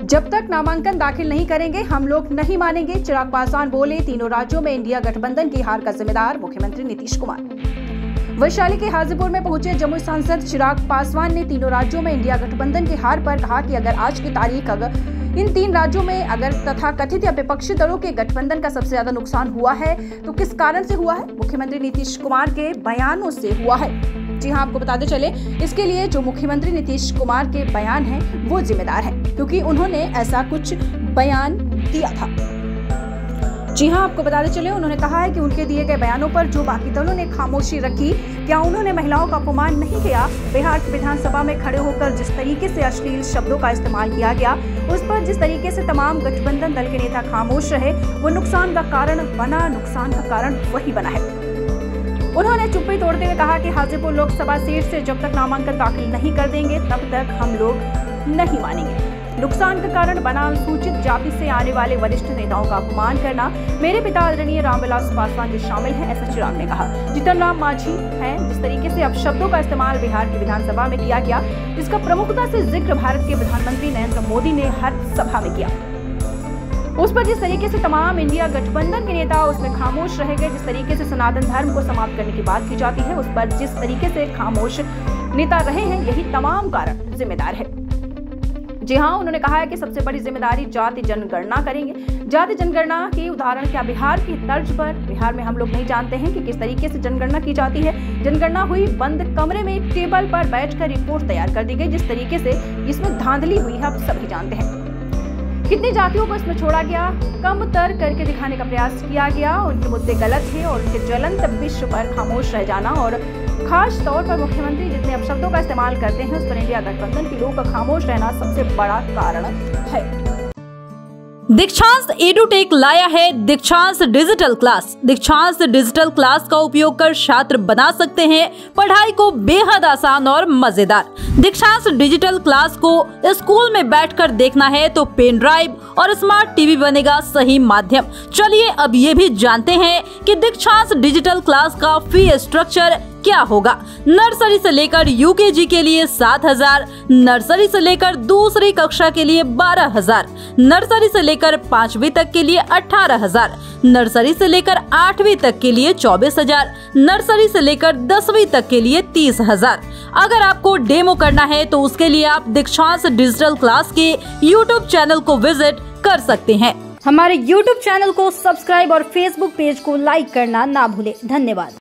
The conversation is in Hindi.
जब तक नामांकन दाखिल नहीं करेंगे हम लोग नहीं मानेंगे। चिराग पासवान बोले, तीनों राज्यों में इंडिया गठबंधन की हार का जिम्मेदार मुख्यमंत्री नीतीश कुमार। वैशाली के हाजीपुर में पहुंचे जमुई सांसद चिराग पासवान ने तीनों राज्यों में इंडिया गठबंधन की हार पर कहा कि अगर आज की तारीख इन 3 राज्यों में अगर तथा कथित या विपक्षी दलों के गठबंधन का सबसे ज्यादा नुकसान हुआ है तो किस कारण से हुआ है? मुख्यमंत्री नीतीश कुमार के बयानों से हुआ है। जी हां, आपको बताते चले, इसके लिए जो मुख्यमंत्री नीतीश कुमार के बयान हैं वो जिम्मेदार है, क्योंकि उन्होंने ऐसा कुछ बयान दिया था। जी हां, आपको बताते चले, उन्होंने कहा है कि उनके दिए गए बयानों पर जो बाकी दलों ने खामोशी रखी, क्या उन्होंने महिलाओं का अपमान नहीं किया? बिहार की विधानसभा में खड़े होकर जिस तरीके से अश्लील शब्दों का इस्तेमाल किया गया, उस पर जिस तरीके से तमाम गठबंधन दल के नेता खामोश रहे, वो नुकसान का कारण बना, नुकसान का कारण वही बना है। उन्होंने चुप्पी तोड़ते हुए कहा कि हाजीपुर लोकसभा सीट से जब तक नामांकन दाखिल नहीं कर देंगे तब तक हम लोग नहीं मानेंगे। नुकसान का कारण बना अनुसूचित जाति से आने वाले वरिष्ठ नेताओं का अपमान करना। मेरे पिता आदरणीय रामविलास पासवान जी शामिल हैं, ऐसा चिराग ने कहा। जीतन राम मांझी हैं। जिस तरीके से अपशब्दों का इस्तेमाल बिहार की विधानसभा में किया गया, जिसका प्रमुखता से जिक्र भारत के प्रधानमंत्री नरेंद्र मोदी ने हर सभा में किया, उस पर जिस तरीके से तमाम इंडिया गठबंधन के नेता उसमें खामोश रह गए, जिस तरीके से सनातन धर्म को समाप्त करने की बात की जाती है, उस पर जिस तरीके से खामोश नेता रहे हैं, यही तमाम कारण जिम्मेदार है। जी हाँ, उन्होंने कहा है कि सबसे बड़ी जिम्मेदारी जाति जनगणना करेंगे। जाति जनगणना की उदाहरण क्या बिहार की तर्ज पर? बिहार में हम लोग नहीं जानते हैं कि किस तरीके से जनगणना की जाती है। जनगणना हुई बंद कमरे में, टेबल पर बैठकर रिपोर्ट तैयार कर दी गई। जिस तरीके से इसमें धांधली हुई है आप सभी जानते हैं। कितनी जातियों को इसमें छोड़ा गया, कमतर करके दिखाने का प्रयास किया गया। उनके मुद्दे गलत थे और उनके ज्वलंत विषय पर खामोश रह जाना और खास तौर पर मुख्यमंत्री जितने अपशब्दों का इस्तेमाल करते हैं उस पर इंडिया गठबंधन के लोगों का खामोश रहना सबसे बड़ा कारण है। दीक्षांत एडुटेक लाया है दीक्षांत डिजिटल क्लास। दीक्षांत डिजिटल क्लास का उपयोग कर छात्र बना सकते हैं पढ़ाई को बेहद आसान और मजेदार। दीक्षांत डिजिटल क्लास को स्कूल में बैठकर देखना है तो पेन ड्राइव और स्मार्ट टीवी बनेगा सही माध्यम। चलिए अब ये भी जानते हैं कि दीक्षांत डिजिटल क्लास का फी स्ट्रक्चर क्या होगा। नर्सरी से लेकर यूकेजी के लिए 7,000, नर्सरी से लेकर दूसरी कक्षा के लिए 12,000, नर्सरी से लेकर 5वीं तक के लिए 18,000, नर्सरी से लेकर 8वीं तक के लिए 24,000, नर्सरी से लेकर 10वीं तक के लिए 30,000। अगर आपको डेमो करना है तो उसके लिए आप दीक्षांत डिजिटल क्लास के YouTube चैनल को विजिट कर सकते हैं। हमारे YouTube चैनल को सब्सक्राइब और Facebook पेज को लाइक करना ना भूले। धन्यवाद।